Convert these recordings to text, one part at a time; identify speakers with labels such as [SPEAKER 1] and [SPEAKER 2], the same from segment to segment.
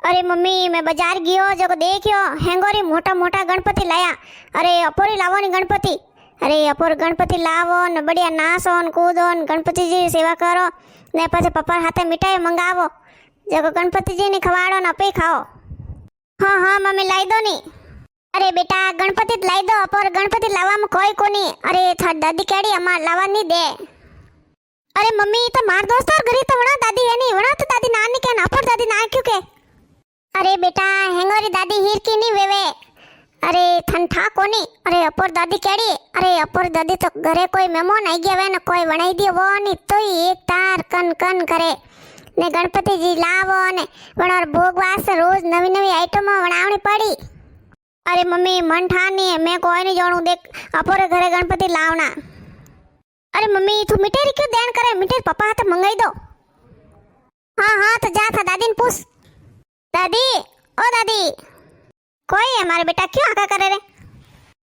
[SPEAKER 1] अरे मम्मी मैं बाजार गयो जो देखियो हेंगोरी मोटा मोटा गणपति लाया। अरे अपोरी लावो नी गणपति। अरे अपोर गणपति लावो ने बढ़िया नाचो ने कूदो ने गणपति जी सेवा करो ने पाछे पप्पा हाथे मिठाई मंगावो जो गणपति जी ने खवाड़ो ने अपे खाओ। हाँ हाँ मम्मी लाई दो नी। अरे बेटा गणपति लाई दो अपोर गणपति लावा में कोई कोनी। अरे थार दादी केड़ी अमार लावा नी दे। अरे मम्मी तो मार दोस्त और घरी तो वणा दादी है नी वणा तो दादी नानी के ना अपोर दादी ना क्यों के। अरे बेटा हेंगोरी दादी हीर की नहीं वेवे। अरे ठंठा कोनी। अरे अपोर दादी केड़ी। अरे अपोर दादी तो घरे कोई मेहमान आई गया वे ने कोई बनाई दियो वो नी तो ही एक तार कन कन करे ने गणपति जी लावो ने वणर भोग वास्ते रोज नवी नवी आइटम बनावनी पड़ी। अरे मम्मी मन ठानी है मैं कोई नहीं जानू देख अपोरे घरे गणपति लावना। अरे मम्मी तू मिठाई क्यों देन करे मिठाई पापा हाथ मंगाई दो। हाँ हाँ तो जा था दादी ने पूछ। दादी ओ दादी कोई है हमारे बेटा क्यों आका करे रे।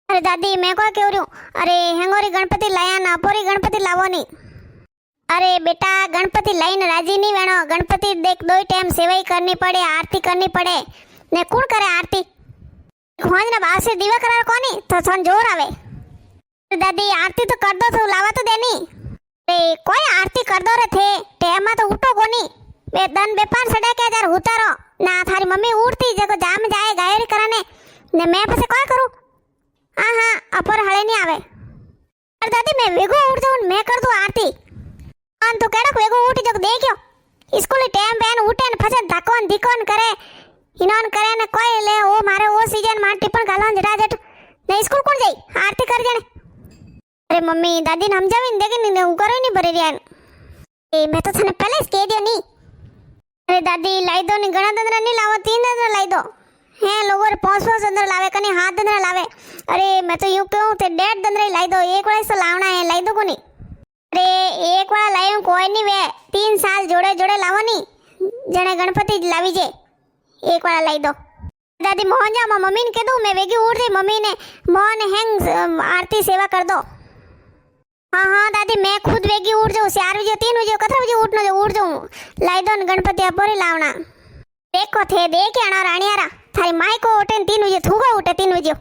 [SPEAKER 1] अरे दादी मैं को क्यों रही। अरे हेंगोरी गणपति लाया ना अपोरी गणपति लावो नी। अरे बेटा गणपति लाइन राजी नहीं वेणो गणपति देख दो टाइम सेवाई करनी पड़े आरती करनी पड़े ने कौन करे आरती खोज ना बाहर से दीवा करा कोनी तो सन जोर आवे। दादी आरती तो कर दो तो लावा तो देनी। अरे कोई आरती कर दो रे थे टाइम तो उठो कोनी बे दन बेपार सड़े के जार उतारो ना थारी मम्मी उड़ती जको जाम जाए गायरी कराने ने मैं पसे कोई करूं। हां हां अपर हळे नहीं आवे। अरे दादी मैं वेगो उठ जाऊं मैं कर दूं आरती। अन तो केड़क वेगो उठ जको देखियो स्कूल टाइम बेन उठे ने फसे धकोन धीकोन करे हिनोन करे ने कोई ले ओ मारे ओ सीजन मार टिपण गालन जरा जट ने स्कूल कोण जाई आरती कर जने। अरे मम्मी दादी ने समझावीन देगी ने હું કરો नहीं भरी रियान ए मैं तो तने पहले જ કહી દો ની। अरे दादी लाई दो नी घना दंदरा नहीं लावो 3 दंदरा लाई दो हैं लोगों रे 5 दंदरा लावे कने 7 दंदरा लावे। अरे मैं तो यूं कहूं ते 1.5 दंदरा लाई दो एक वाला से लावना है लाई दो कोनी। अरे एक वाला लायो कोई नहीं वे 3 साल जोड़े जोड़े लावो नी जने गणपति लावी जे एक वाला लाई दो। दादी मोहन जा मम्मी ने कह दो मैं वेगी उठ रही मम्मी ने मोहन हैंग आरती सेवा कर दो। हाँ हाँ दादी मैं खुद वेगी उठ जाऊँ 4 बजे 3 बजे कतरा बजे उठना जो उठ जाऊँ लाई दो गणपति अपोरी लावना। देखो थे देख आना रानियारा थारी माई को उठे 3 बजे थूगा उठे 3 बजे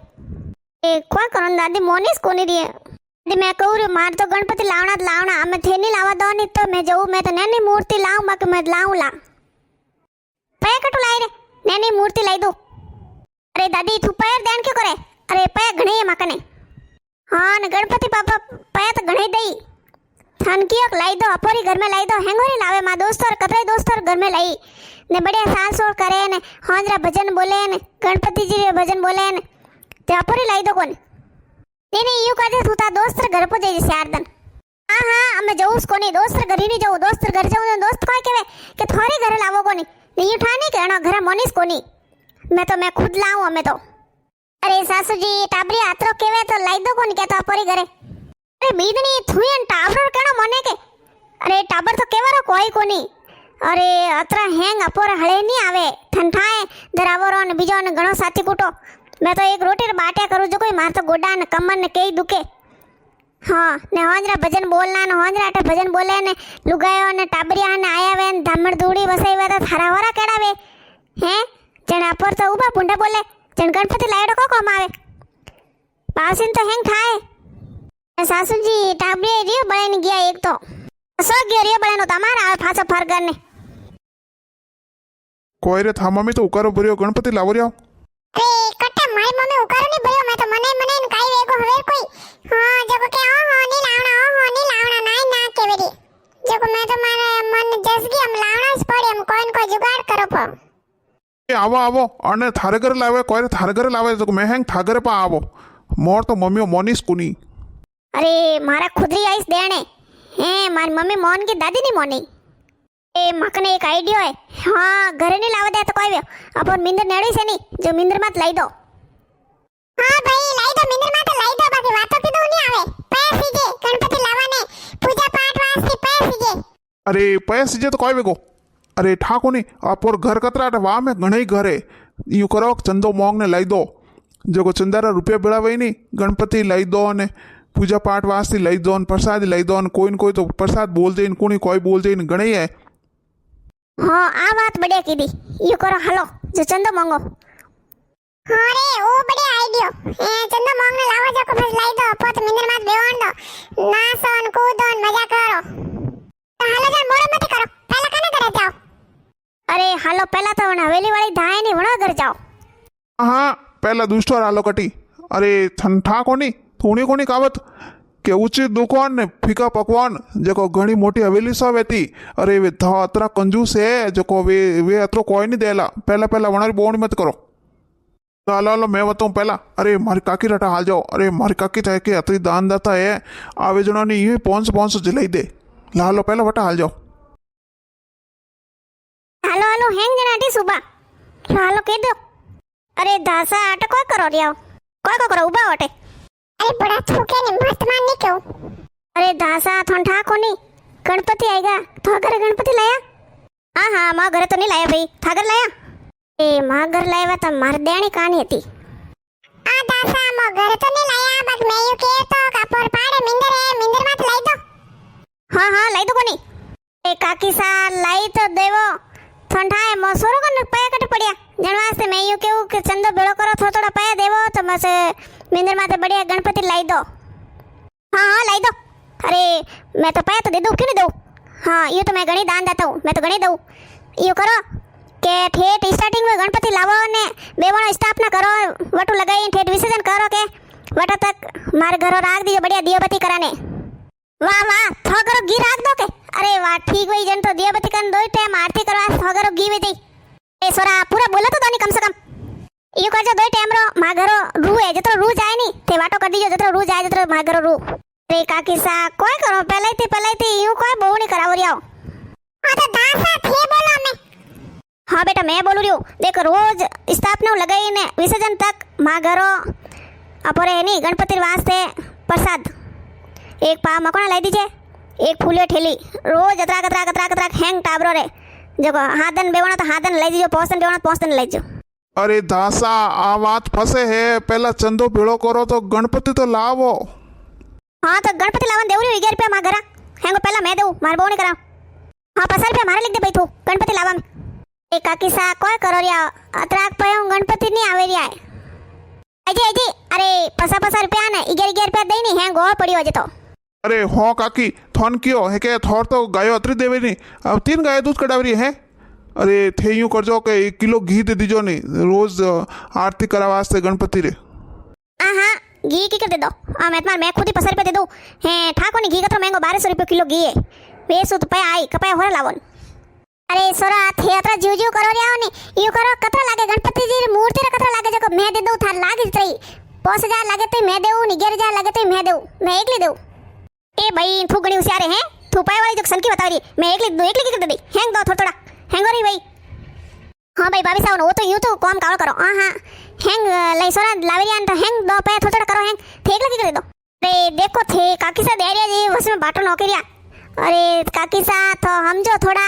[SPEAKER 1] ए कोई करो दादी मोनीस कोनी दिए। दादी मैं कहूँ रे मार तो गणपति लावना मैं थे नहीं लावा दो नहीं तो मैं जाऊँ मैं तो नैनी मूर्ति लाऊं बाकी मैं लाऊं ला पैर कटू लाई रे नैनी मूर्ति लाई दो। अरे दादी तू पैर देन क्यों करे। अरे पैर घणे है मकने हाँ न गणपति पापा पैर तो घणे दई थान कियो लाई दो अपोरी घर में लाई दो हेंगोरी लावे मां दोस्त और कतरे दोस्त और घर में लाई ने बढ़िया सास और करे ने हांजरा भजन बोले ने गणपति जी रे भजन बोले ने ते अपोरी लाई दो कोने नहीं यू काजे सुता दोस्त घर पे जाई 4 दिन। हां हां हमें जाऊस कोनी दोस्त घर ही नहीं जाऊ दोस्त घर जाऊ ने दोस्त कोई कहवे कि थोड़ी घर लावो कोनी नहीं ठानी कहणो घर मोनीस कोनी मैं खुद लाऊं हमें तो। अरे सासू जी टाबरी आतरो केवे तो लाई दो कोनी के तो अपोरी घरे। अरे बीदनी थुयन टाबर केणो मने के। अरे टाबर तो केवारो कोई कोनी। अरे अतरा हेंग अपोर हळे नहीं आवे ठंठाए दरावरो ने बीजो ने घणो साथी कूटो मैं तो एक रोटी रे बाट्या करू जो कोई मार तो गोडा ने कमर ने केई दुखे। हाँ ने होंजरा भजन बोलना ने होंजरा आटे भजन बोले ने लुगायो ने टाबरिया ने आया वे धामड़ दूड़ी वसाई वे तो थारा होरा केड़ा वे हैं जण अपोर तो उबा पुंडा बोले जण गणपति लायडो को कोम आवे पासिन तो हेंग थाए। सासू जी टाबरिया रियो बळेने गया एक तो सो गयो रियो बळेनो तमारा आवे फासो फरगर ने
[SPEAKER 2] कोई रे था मम्मी तो उकारो भरियो गणपति लावो रियो।
[SPEAKER 1] अरे कट्टा मारी मम्मी उकारो नहीं भरियो मैं तो मने इन काई वेगो हवे कोई हां जको के ओ हो नहीं लावना नाई ना केवेरी जको मैं तो मारे मन जसगी हम लावना ज पड़े हम कोई न कोई जुगाड़ करो पो।
[SPEAKER 2] ए आवो अने थारे घरे लावे कोई रे थारे घरे लावे तो मैं हेंग थागरे पा आवो मोर तो मम्मी मोनीस कोनी।
[SPEAKER 1] अरे मारा खुदरी आइस देने हैं मारी मम्मी मोहन की दादी नहीं मोनी। ए मकने एक आइडिया है हाँ घरे नहीं लावा दे तो कोई अपन मिंदर नेड़ी से नहीं जो मिंदर मत लाई दो। हाँ भाई लाई दो मिंदर मत लाई दो बाकी बातों की तो नहीं आवे पैर सीजे गणपति लावाने पूजा पाठ वास्ते पैर सीजे।
[SPEAKER 2] अरे पैर सीजे तो कोई वेगो। अरे ठाको नहीं अपोर घर कतरा वाह में घणे घरे यू करो चंदो मोंग ने लाई दो जो चंदारा रुपया बेड़ावे नहीं गणपति लाई दो ने पूजा पाठ वास्ते लाई दो प्रसाद लाई दो कोई न कोई तो प्रसाद बोल दे कोई बोल दे घणे है।
[SPEAKER 1] हाँ आ बात बढ़िया कीधी यू करो हालो जो चंदो मांगो
[SPEAKER 3] हाँ रे ओ बढ़िया आइडियो ए चंदो मांग ने लावा जो को बस लाई दो पोत मिंदर मात बेवान दो नासोन कूदोन मजा करो तो हालो जान मोड़ मत करो पहला कने करे जाओ
[SPEAKER 1] अरे हालो पहला तो हवेली वाली धाए नहीं वणा घर जाओ
[SPEAKER 2] हाँ पहला दुष्टो आलो कटी अरे ठंठा कोनी थोड़ी कोनी कावत के उचित दुकान ने फीका पकवान जो घनी मोटी हवेली सा वेती अरे वे धा अतरा कंजूस है जो वे अतरो कोई नहीं देला पहला पहला वनारी बोणी मत करो तो हालो हालो मैं बताऊँ पहला अरे मारी काकी रटा हाल जाओ अरे मारी काकी थे के अतरी दान दाता है आवे जना ने ये 500 जलाई दे लालो पहला वटा हाल जाओ
[SPEAKER 1] हालो हालो हैंग जनाटी सुबह हालो कह दो अरे दासा आटे कोई करो रिया कोई करो उबा वटे
[SPEAKER 3] अरे बड़ा थूके ने मस्त मान नहीं क्यों
[SPEAKER 1] अरे दासा ठंठा कोनी गणपति आएगा तो घर गणपति लाया हाँ हाँ माँ घर तो नहीं लाया भाई था घर लाया ए माँ घर लाया तो मार देनी कहानी थी
[SPEAKER 3] आ दासा मो घर तो नहीं लाया बस मैं यू के तो कापोर पाड़े मिंदर है मिंदर मात लाई दो
[SPEAKER 1] हाँ हाँ लाई दो कोनी ए काकी सा लाई तो देवो ठंडा है मोसोरो को पाया कट पड़िया जनवास से मैं यू केहू के चंदो बेड़ो करो थोड़ा पाया देवो तो बस मिंदर माते बढ़िया गणपति लाई दो हाँ हाँ लाई दो अरे मैं तो पाया तो दे दूँ क्यों नहीं दूँ हाँ ये तो मैं गणी दान देता हूँ मैं तो गणी दूँ यू करो के ठेठ स्टार्टिंग में गणपति लावो ने बेवणो स्थापना करो वटू लगाई ठेठ विसर्जन करो के वटा तक मारे घरों राख दीजिए बढ़िया दियाबत्ती कराने वाह वाह थो करो घी राख दो के अरे वाह ठीक वही जन तो दियाबत्ती करन दो टाइम आरती करवा थो करो घी वेती ए सोरा पूरा बोलो तो दोनी कम से कम यू करजो दो टाइम रो मा घरो रू है जतो रू जाए नी ते वाटो कर दीजो जतो रू जाए जतो मा घरो रू रे काकी सा कोई करो पहले थी यूं कोई बहु नहीं करावो रियाओ
[SPEAKER 3] आ तो दासा थे बोलो मैं
[SPEAKER 1] हाँ बेटा मैं बोलू रही हूँ देखो रोज स्थापना लगाई ने विसर्जन तक माँ घरो अपोरे नहीं गणपति वास्ते प्रसाद एक पाव मकोना लाई दीजिए एक फूलियो ठेली रोज अतरा कतरा कतरा कतरा हैंग टाबरो रे जो हाथन बेवणो तो हाथन लाई दीजो पोस्तन बेवणो पोस्तन लाई दीजो
[SPEAKER 2] अरे दासा आ बात फसे है पहला चंदो भेड़ो करो तो गणपति तो लावो
[SPEAKER 1] हाँ तो गणपति लावन देवरी 11 रुपया माँ घरा हैंगो पहला मैं देऊ मार बहु नहीं करा हाँ 50 रुपया मारे लिख दे भाई तू गणपति लावा में ए काकी सा कोई करो रिया अतराक पे हूँ गणपति नहीं आवे रिया है अजी अरे 50 रुपया ने 11 रुपया दे नहीं है गोड़ पड़ी हो तो
[SPEAKER 2] अरे हो काकी थोन क्यों है के थोर तो गायो अतरी देवे नहीं अब 3 गाय दूध कटावरी है अरे थे यूं करजो के 1 किलो घी दे दीजो नहीं रोज आरती करा वास्ते गणपति रे
[SPEAKER 1] हाँ घी की कर दे दो मैं खुद ही 50 रुपया दे दूँ हैं ठाको ने घी का तो महंगो 1200 रुपये किलो घी है बेसु तो पाया आई कपाया हो लावन अरे सोरा थे अतरा जीव जीव करो रिया ने यू करो कतरा लागे गणपति जी मूर्ति रे कतरा लागे जको मैं दे दूं थार लागे तई 5000 लागे तो मैं देऊ 11000 लागे तो मैं देऊ मैं एकली देऊ ए भाई तू गणी होशियार है तू पाए वाली जो सन की बता रही मैं एकली की कर दे हैंग दो थोड़ा हैंग रही भाई हाँ भाई भाभी साहब वो तो यूं तो काम कावड़ करो हाँ हैंग लाई सोरा लावेरियान तो हैंग दो पाया थोड़ा करो हैंग थे एकली की कर दे दो अरे देखो थे काकी सा देरिया जी उसमें बाटो नौकरिया अरे काकी सा तो हम जो थोड़ा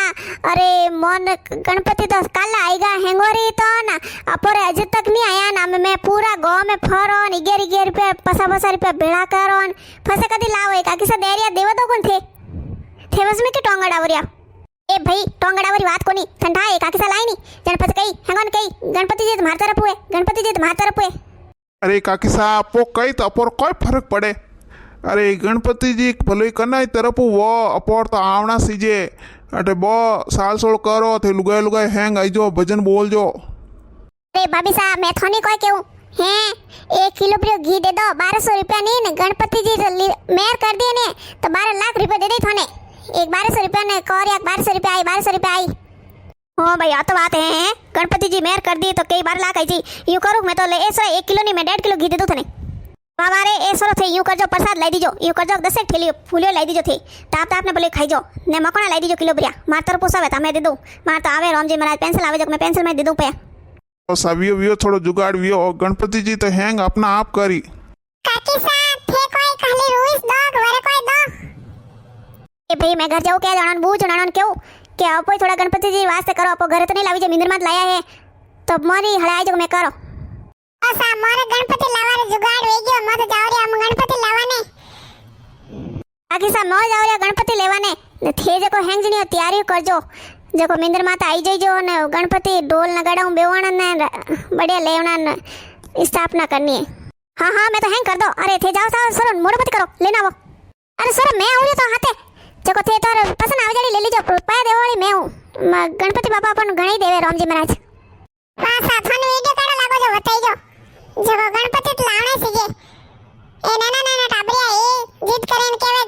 [SPEAKER 1] अरे मोन गणपति तो कल आएगा हैंगोरी तो ना अपर अजय तक नहीं आया ना मैं पूरा गांव में फरो 11 रुपया 50 रुपया भेड़ा करो फसे कदी लाओ काकी सा देरिया देवा तो कौन थे उसमें के टोंगा डावरिया ए भाई टोंगा डावरी बात कोनी ठंडा है काकी सा लाई नहीं गणपति कई हैंगोन कई गणपति जी तुम्हारे तरफ हुए गणपति जी तुम्हारे तरफ हुए
[SPEAKER 2] अरे काकी सा आपो कई तो अपोर कोई फर्क पड़े अरे गणपति जी भले कना तरफ वो अपोर तो आवना सीजे अटे बो साल सोल करो थे लुगाए लुगाए हैंग आई जो भजन बोल जो
[SPEAKER 1] अरे भाभी साहब मैं थोनी कोई क्यों हैं 1 किलो प्रियो घी दे दो 1200 रुपया नहीं ने गणपति जी मेयर कर दिए ने तो 12 लाख रुपया दे दे थोने एक 1200 रुपया ने और एक 1200 रुपया आई 1200 रुपया आई हाँ भाई तो बात है गणपति जी मेयर कर दिए तो कई 12 लाख आई जी यूं करूँ मैं तो ऐसा 1 किलो नहीं मैं 1.5 किलो घी दे दूँ थने हमारे ऐसा थे यूं कर जो प्रसाद लाई दीजो यूं कर जो 10 ठेली फूलियो लाई दीजो थे ताप ताप ने बोले खाई जो ने मकोना लाई दीजो किलो ब्रिया मार तर पोसावे ता मैं दे दूं मार तो आवे राम जी महाराज पेंसिल आवे जो मैं पेंसिल में दे दूं पे
[SPEAKER 2] तो सवियो वियो थोड़ो जुगाड़ वियो गणपति जी तो हैंग अपना आप करी
[SPEAKER 3] काकी सा थे कोई खाली रूस दो घरे कोई दो
[SPEAKER 1] ए भाई मैं घर जाऊं क्या जानन बूझ जानन क्यों के आप थोड़ा गणपति जी वास्ते करो आप घर तो नहीं लावी जे मिंदर मत लाया है तो मोरी हड़ाई जो मैं करो
[SPEAKER 3] सा मोरे गणपति लावारे जुगाड़ वे गयो मत जाओ रे हम गणपति लावाने
[SPEAKER 1] आखी सा नो जाओ रे गणपति लेवाने थे जे को हैंग जनी तैयारी करजो જકો મિંદર માતા આવી જઈજો ને ગણપતિ ઢોલ નગાડા હું બેવાણા ને બડિયા લેવણા ને સ્થાપના કરनी है। हाँ हाँ मैं तो हैंग कर दो। अरे थे जाओ साहब सर मोड़ मत करो लेना वो। अरे सर मैं आऊँ तो हाथे जको थे तो पसंद आवे जाड़ी ले लीजो पाया देवाड़ी मैं हूँ गणपति बापा अपन घणी देवे रामजी महाराज।
[SPEAKER 3] પાછા ફોન વિડિયો કાઢો લાગો જો બતાઈ જો જકો ગણપતિ તો લાવણે સીગે એ નાના નાના ટાબરિયા એ જીત કરીને કેવે